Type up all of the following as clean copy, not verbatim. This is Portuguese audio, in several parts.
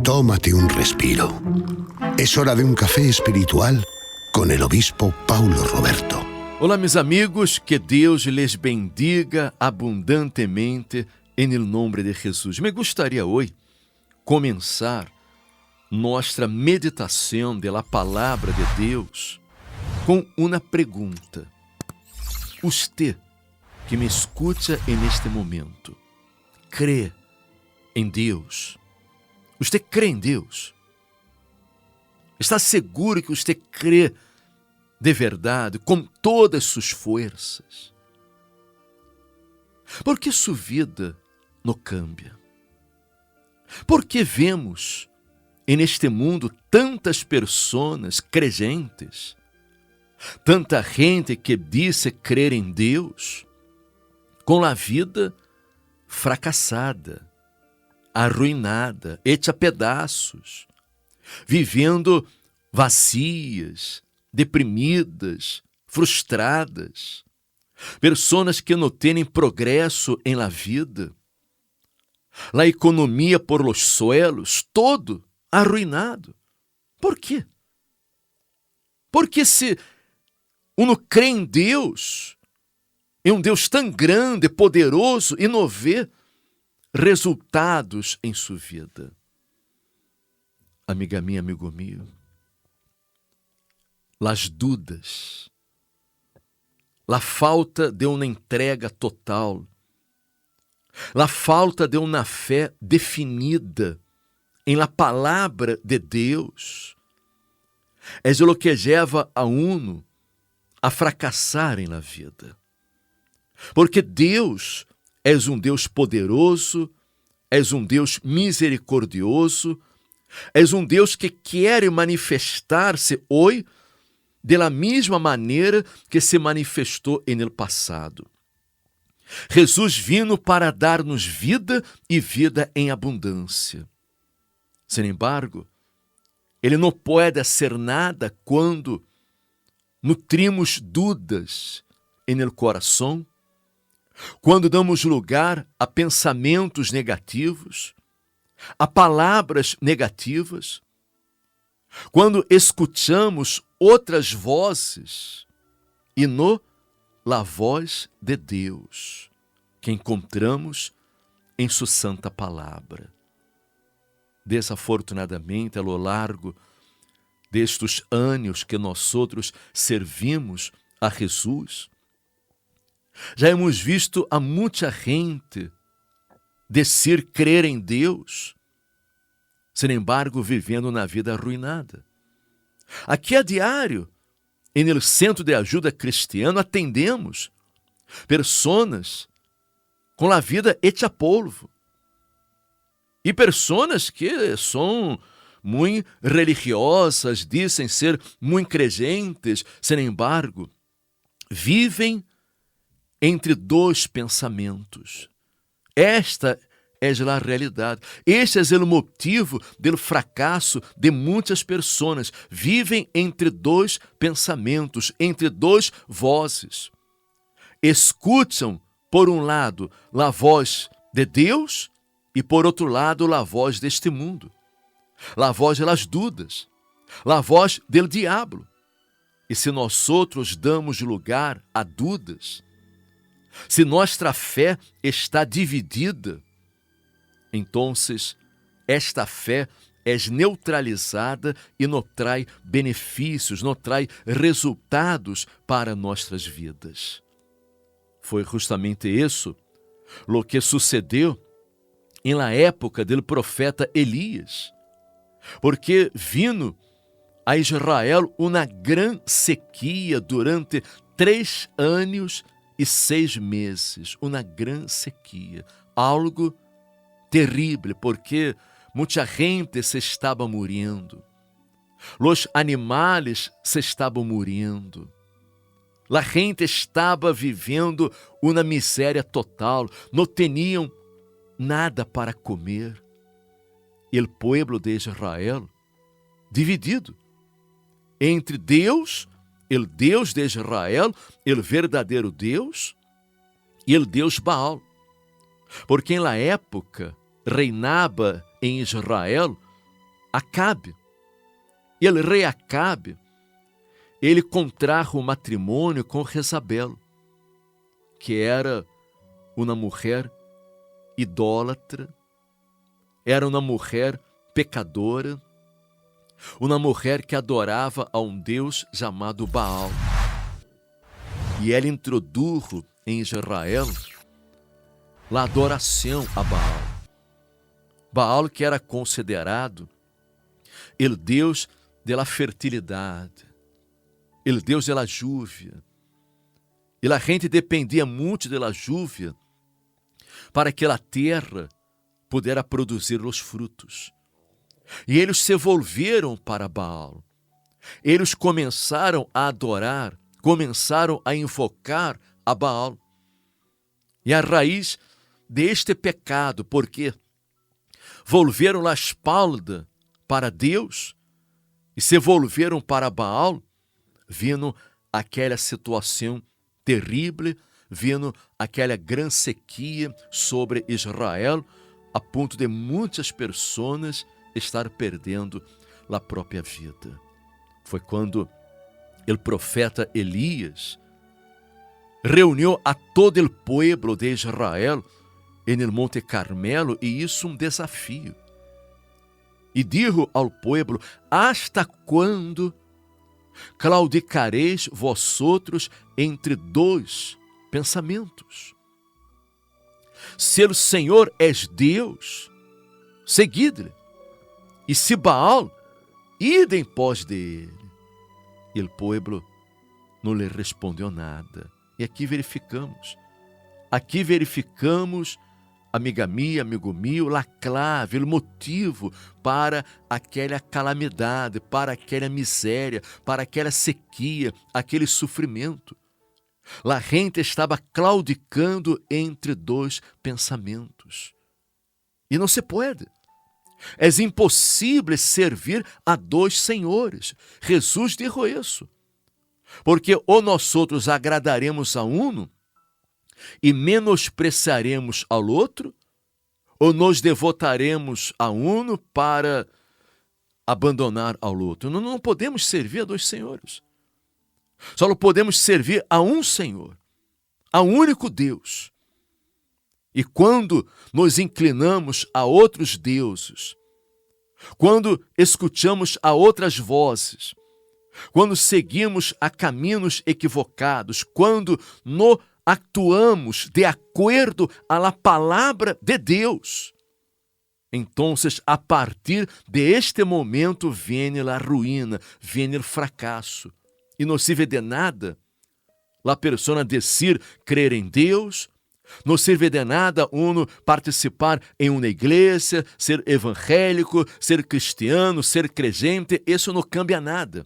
Tómate un respiro. Es hora de un café espiritual con el obispo Paulo Roberto. Olá, meus amigos, que Deus les bendiga abundantemente em nome de Jesus. Me gostaria hoje começar nossa meditação da palavra de Deus com uma pergunta. Você que me escuta neste momento, crê em Deus? Você crê em Deus? Está seguro que você crê de verdade, com todas suas forças? Por que sua vida não cambia? Por que vemos neste mundo tantas pessoas crentes, tanta gente que disse crer em Deus, com a vida fracassada, arruinada, hecha a pedaços, vivendo vazias, deprimidas, frustradas, pessoas que não têm progresso em la vida, a economia por los suelos, todo arruinado. Por quê? Porque se uno crê em Deus, em um Deus tão grande, poderoso, e não vê resultados em sua vida. Amiga minha, amigo meu, las dúvidas, a falta de uma entrega total, a falta de uma fé definida em la palavra de Deus, é o que leva a uno a fracassar em la vida. Porque Deus é um Deus poderoso, é um Deus misericordioso, é um Deus que quer manifestar-se hoje de la mesma maneira que se manifestou no passado. Jesus vino para dar-nos vida e vida em abundância. Sin embargo, Ele não pode ser nada quando nutrimos dúvidas no coração, quando damos lugar a pensamentos negativos, a palavras negativas, quando escutamos outras vozes e não a voz de Deus, que encontramos em sua santa palavra. Desafortunadamente, a lo largo destes anos que nós outros servimos a Jesus, já hemos visto a muita gente dizer crer em Deus, sin embargo, vivendo na vida arruinada. Aqui a diário, no Centro de Ajuda Cristiano, atendemos pessoas com a vida hecha polvo. E pessoas que são muito religiosas, dizem ser muito crentes, sin embargo, vivem entre dois pensamentos. Esta é a realidade. Este é o motivo do fracasso de muitas pessoas. Vivem entre dois pensamentos, entre duas vozes. Escutam, por um lado, a voz de Deus e, por outro lado, a voz deste mundo. A voz das dúvidas, a voz do diabo. E se nós outros damos lugar a dúvidas, se nossa fé está dividida, então esta fé é neutralizada e não traz benefícios, não traz resultados para nossas vidas. Foi justamente isso o que sucedeu na época do profeta Elias, porque vindo a Israel uma grande sequia durante 3 anos e 6 meses, uma grande sequia, algo terrível, porque muita gente se estava morrendo, os animais se estavam morrendo, a gente estava vivendo uma miséria total, não tinham nada para comer, e o povo de Israel dividido entre Deus, o Deus de Israel, o verdadeiro Deus, e o Deus Baal. Porque na época reinava em Israel Acabe. E el rei Acabe, ele contraa o matrimônio com Jezabel, que era uma mulher idólatra, era uma mulher pecadora, uma mulher que adorava a um Deus chamado Baal. E ela introduziu em Israel a adoração a Baal. Baal, que era considerado o Deus da fertilidade, o Deus da lluvia. E a gente dependia muito da lluvia para que a terra pudesse produzir os frutos. E eles se volveram para Baal. Eles começaram a adorar, começaram a invocar a Baal. E a raiz deste pecado, porque volveram a espalda para Deus e se volveram para Baal, vindo aquela situação terrível, vindo aquela grande sequia sobre Israel, a ponto de muitas pessoas estar perdendo a própria vida. Foi quando o profeta Elias reuniu a todo o povo de Israel no Monte Carmelo, e isso desafio. E dijo ao povo: hasta quando claudicareis vosotros entre dois pensamentos? Se o Senhor é Deus, seguide-lhe, e se Baal, ide em pós dele. E o povo não lhe respondeu nada. E aqui verificamos, amiga minha, amigo meu, a clave, o motivo para aquela calamidade, para aquela miséria, para aquela sequia, aquele sofrimento. A gente estava claudicando entre dois pensamentos. E não se pode. É impossível servir a dois senhores. Jesus dijo isso. Porque ou nós outros agradaremos a um e menospreciaremos ao outro, ou nos devotaremos a um para abandonar ao outro. Não podemos servir a dois senhores. Só podemos servir a um Senhor, a um único Deus. E quando nos inclinamos a outros deuses, quando escutamos a outras vozes, quando seguimos a caminhos equivocados, quando não actuamos de acordo à la palavra de Deus, então, a partir de este momento, vem a ruína, vem o fracasso. E não serve de nada a pessoa decir crer em Deus, não serve de nada participar em uma igreja, ser evangélico, ser cristiano, ser crente, isso não cambia nada.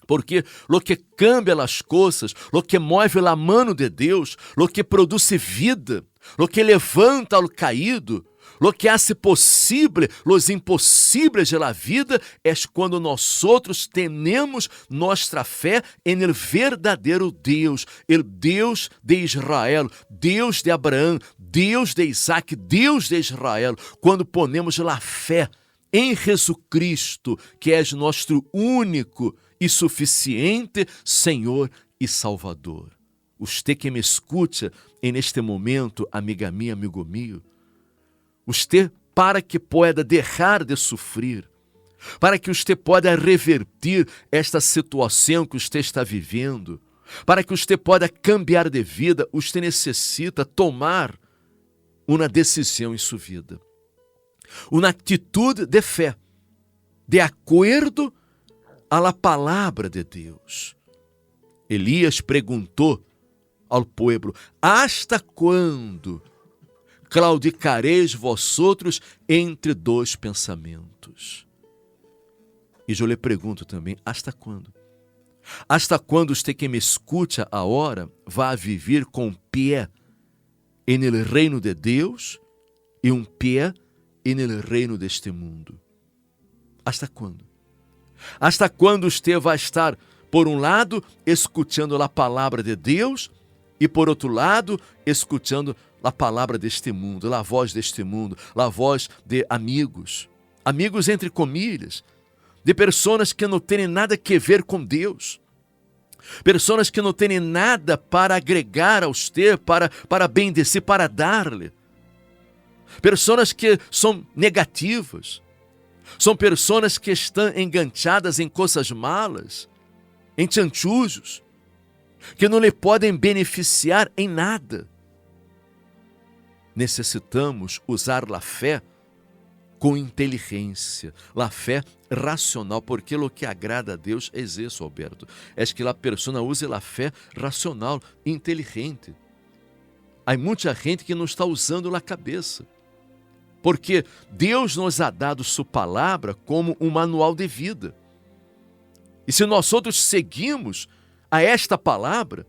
Porque lo que cambia as coisas, lo que move a mano de Deus, lo que produz vida, lo que levanta ao caído, lo que hace possível los impossíveis de la vida, é quando nós outros tenemos nossa fé em el verdadeiro Deus, el Deus de Israel, Deus de Abraão, Deus de Isaac, Deus de Israel. Quando ponemos a fé em Jesucristo, que é nosso único e suficiente Senhor e Salvador. Você que me escuta neste momento, amiga minha, amigo meu, você, para que pueda deixar de sofrer, para que você possa revertir esta situação que você está vivendo, para que você possa cambiar de vida, você necessita tomar uma decisão em sua vida, uma atitude de fé, de acordo à palavra de Deus. Elias perguntou ao povo: hasta quando claudicareis vosotros entre dois pensamentos? E eu lhe pergunto também: hasta quando? Hasta quando você que me escuta agora vai viver com um pé no reino de Deus e um pé no reino deste mundo? Hasta quando? Hasta quando você vai estar, por um lado, escutando a palavra de Deus e, por outro lado, escutando a palavra deste mundo, a voz deste mundo, a voz de amigos, amigos entre comillas, de pessoas que não têm nada a ver com Deus, pessoas que não têm nada para agregar a você, para bendecer, para dar-lhe, pessoas que são negativas, são pessoas que estão enganchadas em coisas malas, em chanchujos, que não lhe podem beneficiar em nada. Necessitamos usar a fé com inteligência, a fé racional, porque o que agrada a Deus é isso, Alberto, é que a pessoa use a fé racional, inteligente. Há muita gente que não está usando a cabeça, porque Deus nos ha dado sua palavra como um manual de vida. E se nós outros seguimos a esta palavra,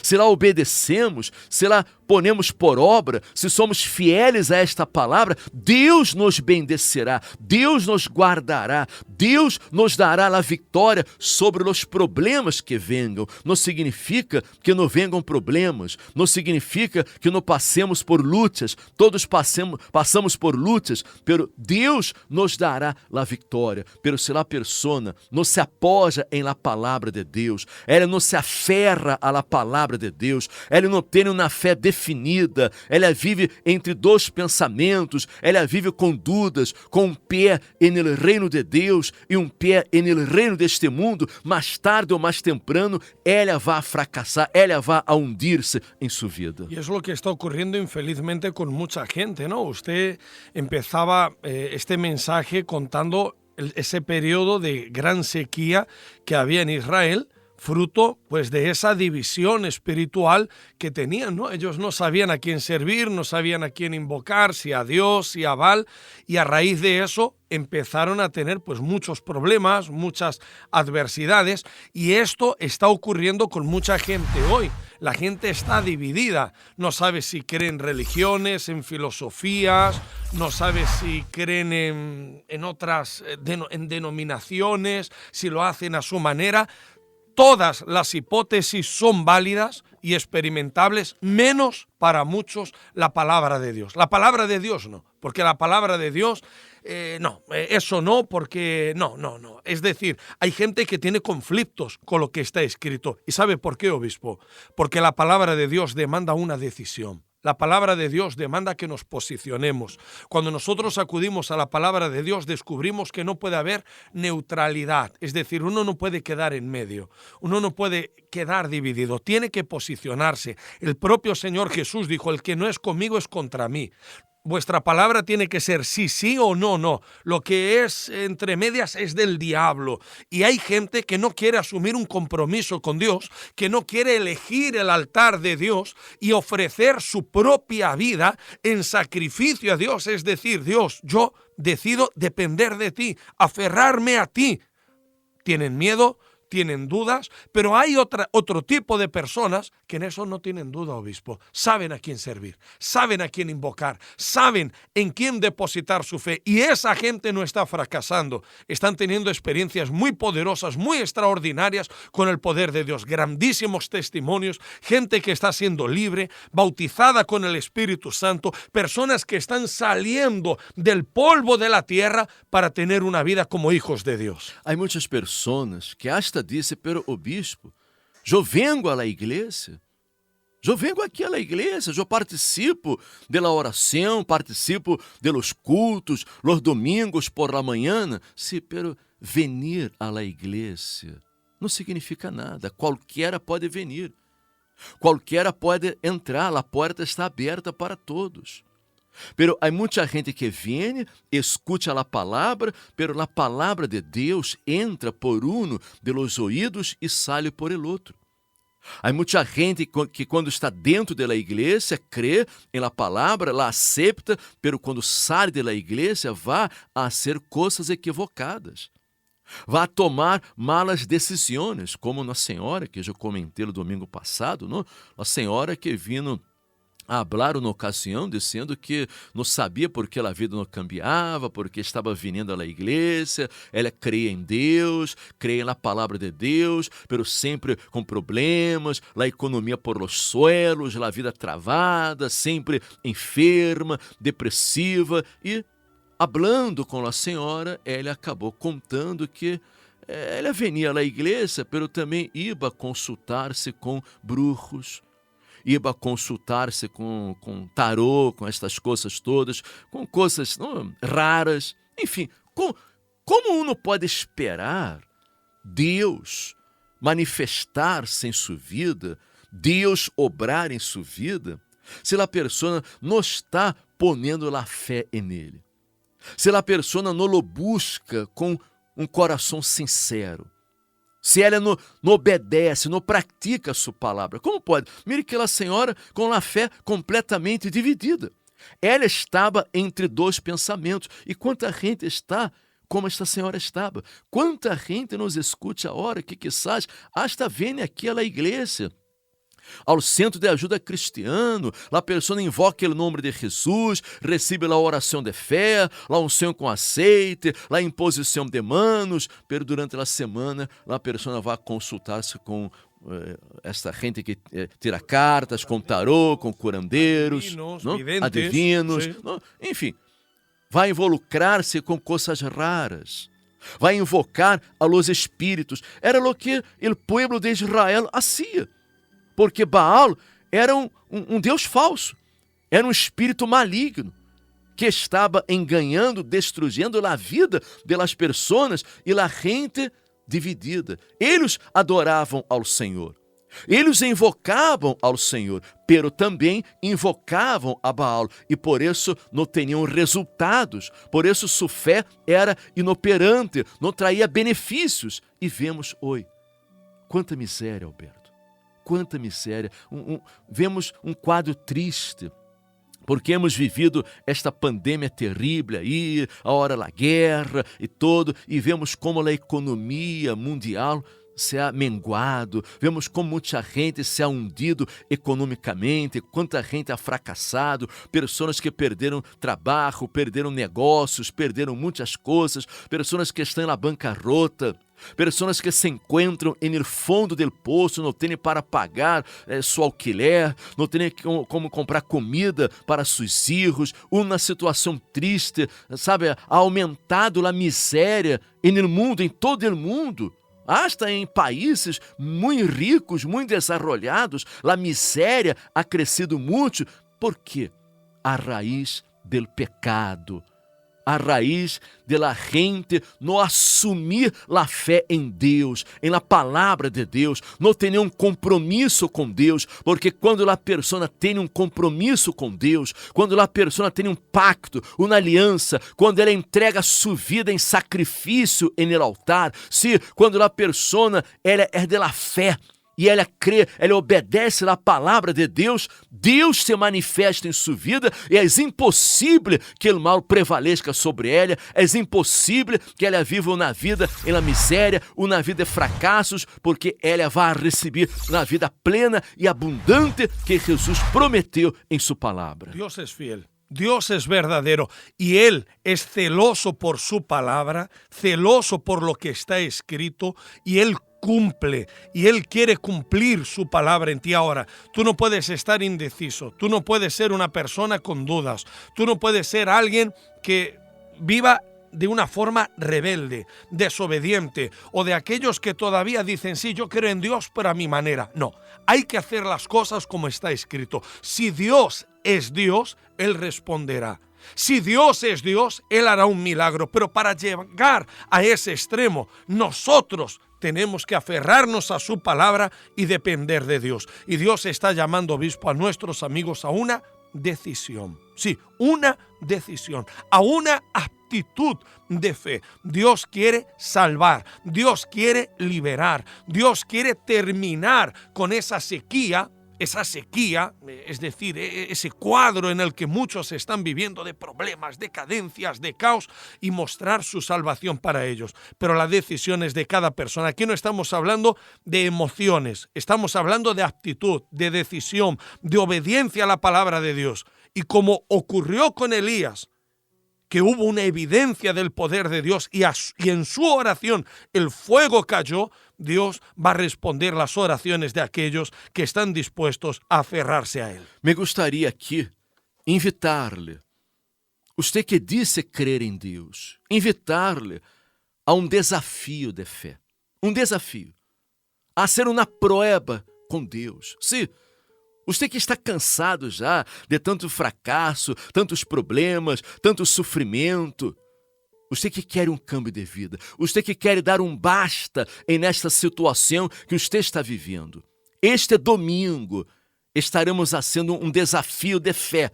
se lá obedecemos, se lá ponemos por obra, se somos fieles a esta palavra, Deus nos bendecerá, Deus nos guardará, Deus nos dará a vitória sobre os problemas que venham. Não significa que não venham problemas, não significa que não passemos por lutas, todos passamos por lutas, pero Deus nos dará a vitória. Pero se a pessoa não se apoia em la palavra de Deus, ela não se aferra a la palavra de Deus, ela não tem uma fé definida, ela vive entre dois pensamentos, ela vive com dúvidas, com um pé no reino de Deus e um pé no reino deste mundo, mais tarde ou mais temprano, ela vai fracassar, ela vai hundir-se em sua vida. Y es lo que está ocurriendo infelizmente con mucha gente, ¿no? Usted empezaba este mensaje contando ese periodo de gran sequía que había en Israel, fruto pues de esa división espiritual que tenían, ¿no? Ellos no sabían a quién servir, no sabían a quién invocar, si a Dios, si a Baal, y a raíz de eso empezaron a tener pues muchos problemas, muchas adversidades, y esto está ocurriendo con mucha gente hoy. La gente está dividida, no sabe si creen religiones, en filosofías, no sabe si creen en otras en denominaciones, si lo hacen a su manera. Todas las hipótesis son válidas y experimentables, menos para muchos la palabra de Dios. La palabra de Dios no, porque la palabra de Dios, eso no, porque no. Es decir, hay gente que tiene conflictos con lo que está escrito. ¿Y sabe por qué, obispo? Porque la palabra de Dios demanda una decisión. La palabra de Dios demanda que nos posicionemos. Cuando nosotros acudimos a la palabra de Dios, descubrimos que no puede haber neutralidad. Es decir, uno no puede quedar en medio. Uno no puede quedar dividido. Tiene que posicionarse. El propio Señor Jesús dijo, el que no es conmigo es contra mí. Vuestra palabra tiene que ser sí o no. Lo que es entre medias es del diablo. Y hay gente que no quiere asumir un compromiso con Dios, que no quiere elegir el altar de Dios y ofrecer su propia vida en sacrificio a Dios. Es decir, Dios, yo decido depender de ti, aferrarme a ti. ¿Tienen miedo? ¿Tienen dudas? Pero hay otro tipo de personas que en eso no tienen duda, obispo. Saben a quién servir, saben a quién invocar, saben en quién depositar su fe. Y esa gente no está fracasando. Están teniendo experiencias muy poderosas, muy extraordinarias con el poder de Dios. Grandísimos testimonios, gente que está siendo libre, bautizada con el Espíritu Santo, personas que están saliendo del polvo de la tierra para tener una vida como hijos de Dios. Há muitas pessoas que hasta disse, pero obispo, eu vengo à igreja, eu vengo aqui à igreja, eu participo da oração, participo de los cultos, los domingos por la manhã, sí, pero venir à igreja não significa nada, qualquer pode venir, qualquer pode entrar, a porta está aberta para todos. Pero há muita gente que vem, escuta a palavra, pero a palavra de Deus entra por um de los ouídos e sai por el outro. Há muita gente que quando está dentro da igreja, crê em la palavra, la acepta, pero quando sai da igreja, vai a hacer coisas equivocadas. Vai tomar malas decisões, como a senhora que eu comentei no domingo passado, não? A senhora que vindo hablaram na ocasião, dizendo que não sabia por que a vida não cambiava, porque estava vindo à igreja, ela creia em Deus, creia na palavra de Deus, pero sempre com problemas, a economia por los suelos, a vida travada, sempre enferma, depressiva, e hablando com a senhora, ele acabou contando que ela venia à igreja, pero também iba consultar-se com brujos, iba consultar-se com tarô, com estas coisas todas, com coisas raras. Enfim, como uno pode esperar Deus manifestar-se em sua vida, Deus obrar em sua vida, se a pessoa não está ponendo a fé nele? Se a pessoa não o busca com um coração sincero, se ela não obedece, não pratica a sua palavra, como pode? Mire que a senhora com a fé completamente dividida. Ela estava entre dois pensamentos. E quanta gente está como esta senhora estava? Quanta gente nos escute agora que quizás hasta vem aqui à igreja, ao centro de ajuda cristiano, a pessoa invoca o nome de Jesus, recebe a oração de fé, a unção com aceite, a imposição de manos, pero durante a semana a pessoa vai consultar-se com esta gente que tira cartas, com tarô, com curandeiros, adivinos, enfim, vai involucrar-se com coisas raras, vai invocar a los espíritos. Era o que o povo de Israel hacía. Porque Baal era um Deus falso, era um espírito maligno que estava enganando, destruindo a vida das pessoas e a gente dividida. Eles adoravam ao Senhor, eles invocavam ao Senhor, pero também invocavam a Baal e por isso não tinham resultados, por isso sua fé era inoperante, não traía benefícios. E vemos hoje quanta miséria, Alberto. Quanta miséria, vemos um quadro triste, porque hemos vivido esta pandemia terrível aí, a hora da guerra e todo, e vemos como a economia mundial se ha menguado, vemos como muita gente se ha hundido economicamente, quanta gente ha fracassado, pessoas que perderam trabalho, perderam negócios, perderam muitas coisas, pessoas que estão na bancarrota, pessoas que se encontram no fundo do poço, não têm para pagar seu alquiler, não têm como comprar comida para seus filhos, uma situação triste, sabe, ha aumentado a miséria no mundo, em todo o mundo. Hasta em países muito ricos, muito desarrollados, a miséria ha crescido muito. ¿Por quê? A raiz do pecado, a raiz de la gente não assumir a fé em Deus, em la palavra de Deus, não ter nenhum compromisso com Deus, porque quando a pessoa tem um compromisso com Deus, quando a pessoa tem um pacto, uma aliança, quando ela entrega sua vida em sacrifício em el altar, quando a pessoa ela é de la fé, e ela crê, ela obedece à palavra de Deus, Deus se manifesta em sua vida e é impossível que o mal prevaleça sobre ela, é impossível que ela viva uma vida em la miséria, uma vida de fracassos, porque ela vai receber na vida plena e abundante que Jesus prometeu em sua palavra. Deus é fiel. Dios es verdadero y Él es celoso por su palabra, celoso por lo que está escrito y Él cumple y Él quiere cumplir su palabra en ti. Ahora, tú no puedes estar indeciso, tú no puedes ser una persona con dudas, tú no puedes ser alguien que viva de una forma rebelde, desobediente, o de aquellos que todavía dicen, sí, yo creo en Dios, pero a mi manera. No, hay que hacer las cosas como está escrito. Si Dios es Dios, Él responderá. Si Dios es Dios, Él hará un milagro. Pero para llegar a ese extremo, nosotros tenemos que aferrarnos a su palabra y depender de Dios. Y Dios está llamando, obispo, a nuestros amigos a una decisión. Sí, una decisión, a una actitud de fe. Dios quiere salvar, Dios quiere liberar, Dios quiere terminar con esa sequía, es decir, ese cuadro en el que muchos están viviendo de problemas, de cadencias, de caos, y mostrar su salvación para ellos. Pero la decisión es de cada persona. Aquí no estamos hablando de emociones, estamos hablando de actitud, de decisión, de obediencia a la palabra de Dios. Y como ocurrió con Elías, que hubo una evidencia del poder de Dios y en su oración el fuego cayó, Dios va a responder las oraciones de aquellos que están dispuestos a aferrarse a Él. Me gustaría aquí invitar-lhe Você que disse crer em Deus, invitar-lhe a um desafio de fé. Um desafio. A ser uma prueba com Deus. Sim, você que está cansado já de tanto fracasso, tantos problemas, tanto sofrimento. Você que quer um câmbio de vida. Você que quer dar um basta nesta situação que você está vivendo. Este domingo estaremos fazendo um desafio de fé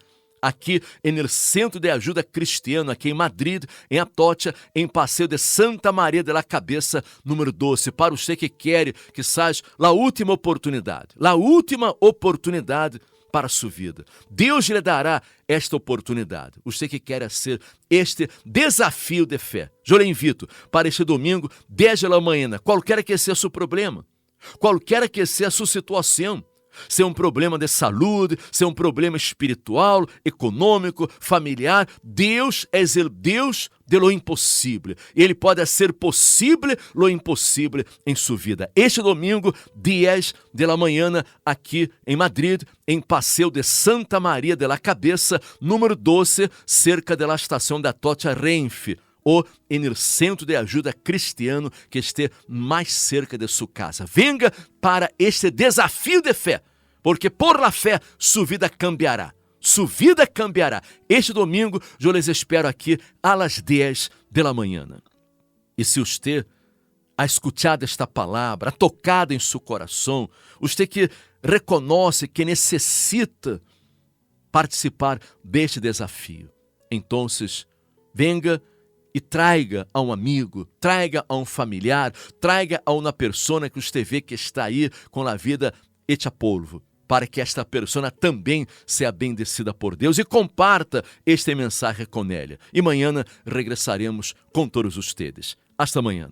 aqui no Centro de Ajuda Cristiano, aqui em Madrid, em Atocha, em Passeio de Santa Maria de la Cabeça, número 12, para você que quer, que seja a última oportunidade para a sua vida. Deus lhe dará esta oportunidade. Você que quer ser este desafio de fé. Eu lhe invito para este domingo, 10 da manhã, qualquer que seja o seu problema, qualquer que seja a sua situação, se é um problema de saúde, se é um problema espiritual, econômico, familiar, Deus é o Deus de lo impossível. Ele pode ser possível lo impossível em sua vida. Este domingo, 10 da manhã, aqui em Madrid, em Passeio de Santa Maria de la Cabeça, número 12, cerca da estação da Atocha Renfe, ou no Centro de Ajuda Cristiano que esteja mais cerca de sua casa. Venga para este desafio de fé, porque por la fé sua vida cambiará. Sua vida cambiará. Este domingo eu les espero aqui às 10 da manhã. E se você ha escutado esta palavra, ha tocado em seu coração, você que reconhece que necessita participar deste desafio, então, venga e traga a um amigo, traga a um familiar, traga a uma pessoa que você vê que está aí com a vida hecha polvo, para que esta pessoa também seja bendecida por Deus e comparta este mensagem com ela. E amanhã regressaremos com todos vocês. Hasta amanhã.